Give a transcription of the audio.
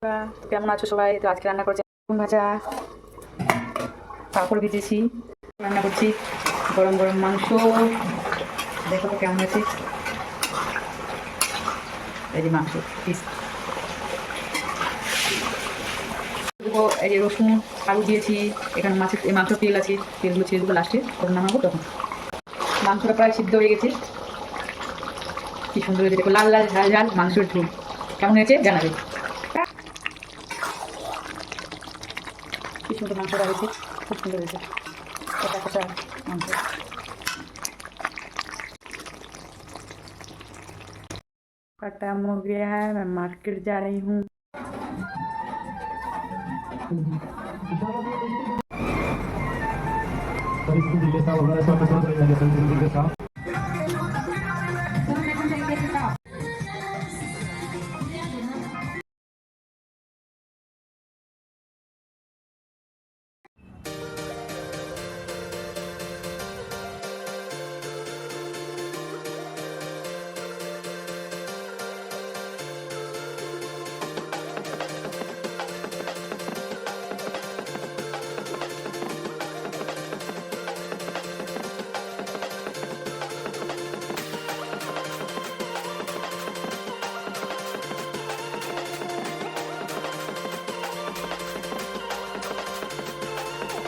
তো কেমন আছো সবাই? তো আজকে রান্না করছি বেগুন ভাজা, পাঁপড় ভেজেছি, রান্না করছি গরম গরম মাংস। দেখো তো কেমন আছে, এই যে মাংস পিস। এই যে রসুন আলু দিয়েছি, এখানে মাছের মাংস তেল আছে, তেলগুলো ছেড়ে দেবো লাস্টে, তখন নামাবো তখন। মাংসটা প্রায় সিদ্ধ হয়ে গেছে, কি সুন্দর হয়েছে দেখো, লাল লাল ঝাল ঝাল মাংসের ঝোল। কেমন হয়েছে জানাবে। কি সুন্দর মাংসটা হয়েছে, খুব সুন্দর হয়েছে, কটা কটা মাংস। कटा हो गया है, मैं मार्केट जा रही हूँ। परिस्थिती लेता वगैरे स्वतः